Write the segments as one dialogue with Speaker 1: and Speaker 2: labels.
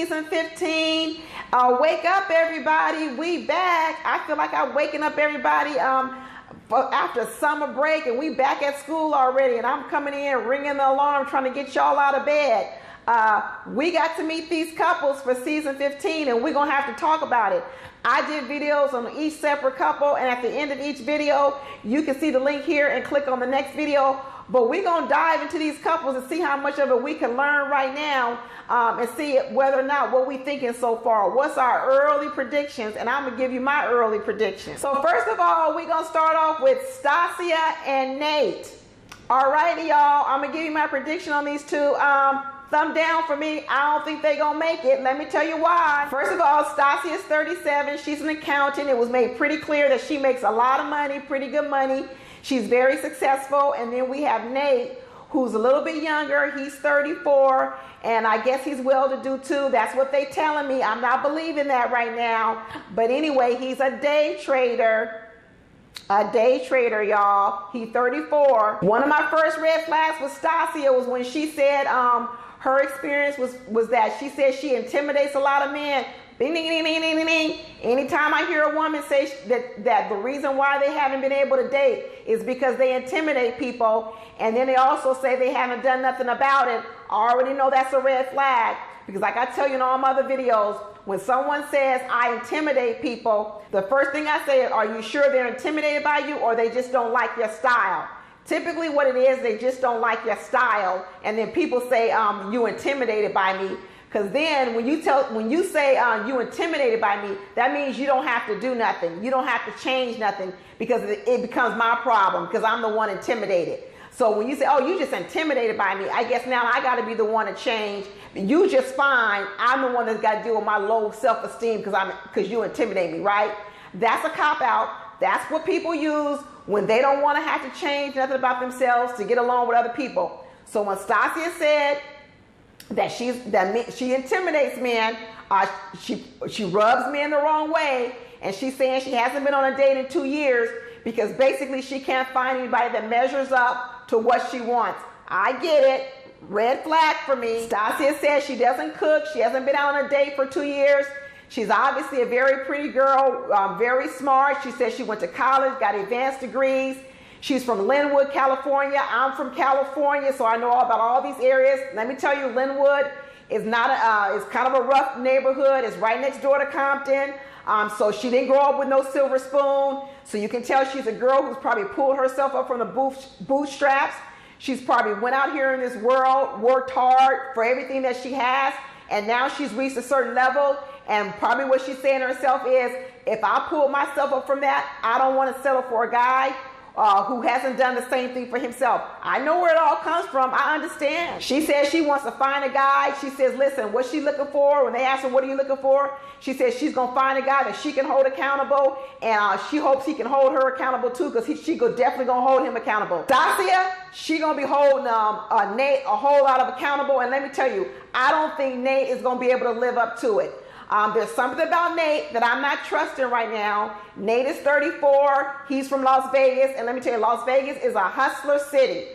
Speaker 1: season 15. Wake up, everybody. We back. I feel like I'm waking up everybody after summer break, and we back at school already, and I'm coming in ringing the alarm trying to get y'all out of bed. We got to meet these couples for season 15, and we're going to have to talk about it. I did videos on each separate couple, and at the end of each video, you can see the link here and click on the next video. But we're going to dive into these couples and see how much of it we can learn right now, and see whether or not what we're thinking so far. What's our early predictions? And I'm going to give you my early predictions. So first of all, we're going to start off with Stasia and Nate. All righty, y'all. I'm going to give you my prediction on these two. Thumb down for me. I don't think they're going to make it. Let me tell you why. First of all, Stasia is 37. She's an accountant. It was made pretty clear that she makes a lot of money, pretty good money. She's very successful. And then we have Nate, who's a little bit younger. He's 34, and I guess he's well-to-do too. That's what they're telling me. I'm not believing that right now. But anyway, he's a day trader. A day trader, y'all. He's 34. One of my first red flags with Stasia was when she said her experience was that she said she intimidates a lot of men. Ding, ding, ding, ding, ding, ding, ding. Anytime I hear a woman say that the reason why they haven't been able to date is because they intimidate people, and then they also say they haven't done nothing about it, I already know that's a red flag. Because like I tell you in all my other videos, when someone says I intimidate people, the first thing I say is, are you sure they're intimidated by you, or they just don't like your style? Typically what it is, they just don't like your style, and then people say you intimidated by me. Because then when you say you intimidated by me, that means you don't have to do nothing. You don't have to change nothing, because it becomes my problem because I'm the one intimidated. So when you say, oh, you just intimidated by me, I guess now I got to be the one to change. You just fine. I'm the one that's got to deal with my low self-esteem because you intimidate me, right? That's a cop-out. That's what people use when they don't want to have to change nothing about themselves to get along with other people. So when Stasia said that she intimidates men, she rubs men the wrong way, and she's saying she hasn't been on a date in 2 years because basically she can't find anybody that measures up to what she wants. I get it. Red flag for me. Stasia says she doesn't cook. She hasn't been out on a date for 2 years. She's obviously a very pretty girl, very smart. She says she went to college, got advanced degrees. She's from Linwood, California. I'm from California, so I know all about all these areas. Let me tell you, Linwood is it's kind of a rough neighborhood. It's right next door to Compton. So she didn't grow up with no silver spoon. So you can tell she's a girl who's probably pulled herself up from the bootstraps. She's probably went out here in this world, worked hard for everything that she has, and now she's reached a certain level. And probably what she's saying to herself is, if I pull myself up from that, I don't want to settle for a guy who hasn't done the same thing for himself. I know where it all comes from. I understand. She says she wants to find a guy. She says, listen, what's she looking for? When they ask her, what are you looking for? She says she's going to find a guy that she can hold accountable, and she hopes he can hold her accountable too, because she definitely going to hold him accountable. Stasia, she going to be holding Nate a whole lot of accountable, and let me tell you, I don't think Nate is going to be able to live up to it. There's something about Nate that I'm not trusting right now. Nate is 34. He's from Las Vegas. And let me tell you, Las Vegas is a hustler city.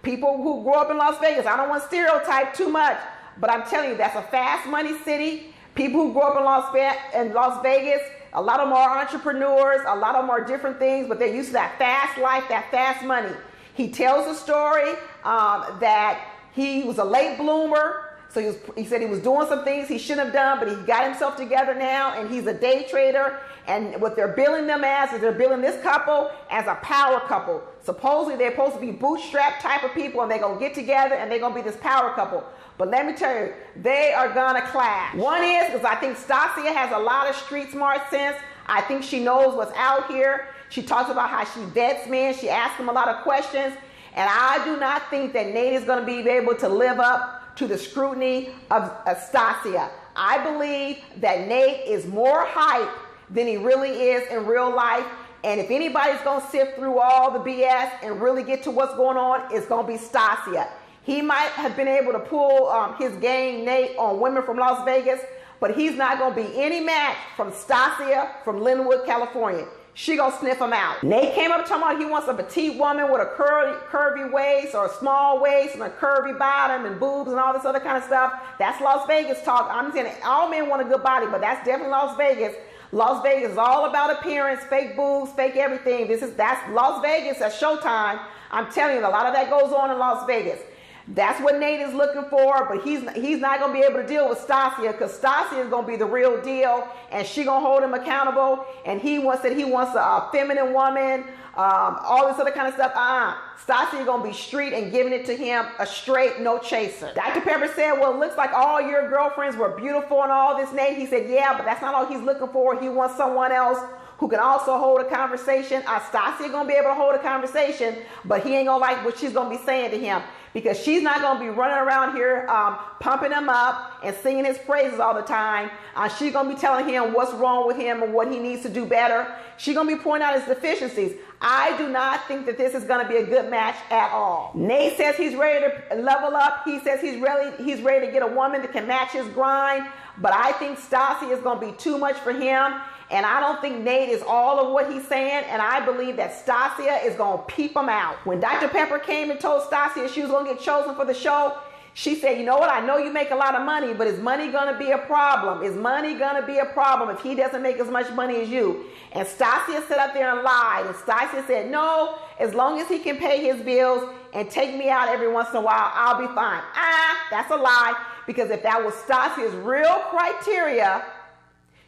Speaker 1: People who grew up in Las Vegas, I don't want to stereotype too much, but I'm telling you, that's a fast money city. People who grew up in Las Vegas, a lot of them are entrepreneurs. A lot of them are different things, but they're used to that fast life, that fast money. He tells a story that he was a late bloomer. So he said he was doing some things he shouldn't have done, but he got himself together now, and he's a day trader. And what they're billing them as is they're billing this couple as a power couple. Supposedly they're supposed to be bootstrap type of people, and they're going to get together and they're going to be this power couple. But let me tell you, they are going to clash. One is because I think Stasia has a lot of street smart sense. I think she knows what's out here. She talks about how she vets men. She asks them a lot of questions. And I do not think that Nate is going to be able to live up to the scrutiny of Stasia. I believe that Nate is more hype than he really is in real life. And if anybody's going to sift through all the BS and really get to what's going on, it's going to be Stasia. He might have been able to pull his game, Nate, on women from Las Vegas, but he's not going to be any match from Stasia from Linwood, California. she gonna sniff him out. Nate came up talking about he wants a petite woman with a curvy waist or a small waist and a curvy bottom and boobs and all this other kind of stuff. That's Las Vegas talk. I'm saying all men want a good body, but that's definitely Las Vegas. Las Vegas is all about appearance, fake boobs, fake everything. That's Las Vegas. That's Showtime. I'm telling you, a lot of that goes on in Las Vegas. That's what Nate is looking for, but he's not going to be able to deal with Stasia, because Stasia is going to be the real deal, and she going to hold him accountable, and he wants a feminine woman, all this other kind of stuff. Stasia is going to be street and giving it to him a straight, no chaser. Dr. Pepper said, well, it looks like all your girlfriends were beautiful and all this, Nate. He said, yeah, but that's not all he's looking for. He wants someone else who can also hold a conversation. Stasia going to be able to hold a conversation, but he ain't going to like what she's going to be saying to him, because she's not going to be running around here pumping him up and singing his praises all the time. She's going to be telling him what's wrong with him and what he needs to do better. She's going to be pointing out his deficiencies. I do not think that this is going to be a good match at all. Nate says he's ready to level up. He says he's ready to get a woman that can match his grind, but I think Stasia is going to be too much for him. And I don't think Nate is all of what he's saying, and I believe that Stasia is going to peep him out. When Dr. Pepper came and told Stasia she was going to get chosen for the show, she said, you know what, I know you make a lot of money, but is money going to be a problem? Is money going to be a problem if he doesn't make as much money as you? And Stasia sat up there and lied, and Stasia said, no, as long as he can pay his bills and take me out every once in a while, I'll be fine. That's a lie, because if that was Stasia's real criteria,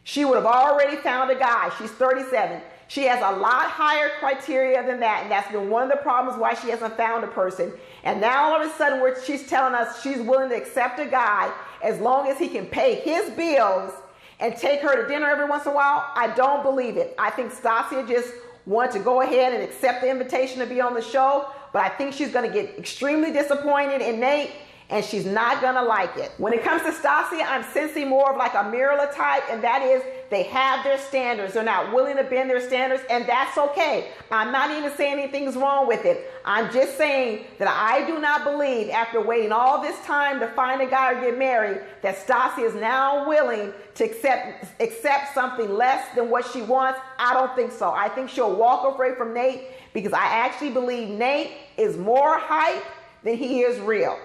Speaker 1: she would have already found a guy. She's 37. She has a lot higher criteria than that, and that's been one of the problems why she hasn't found a person. And now all of a sudden she's telling us she's willing to accept a guy as long as he can pay his bills and take her to dinner every once in a while. I don't believe it. I think Stasia just wanted to go ahead and accept the invitation to be on the show, but I think she's going to get extremely disappointed in Nate, and she's not going to like it. When it comes to Stasia, I'm sensing more of like a Mirla type, and that is they have their standards. They're not willing to bend their standards, and that's okay. I'm not even saying anything's wrong with it. I'm just saying that I do not believe, after waiting all this time to find a guy or get married, that Stasia is now willing to accept something less than what she wants. I don't think so. I think she'll walk away from Nate, because I actually believe Nate is more hype than he is real.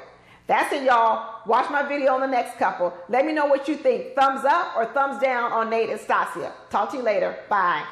Speaker 1: That's it, y'all. Watch my video on the next couple. Let me know what you think. Thumbs up or thumbs down on Nate and Stasia. Talk to you later. Bye.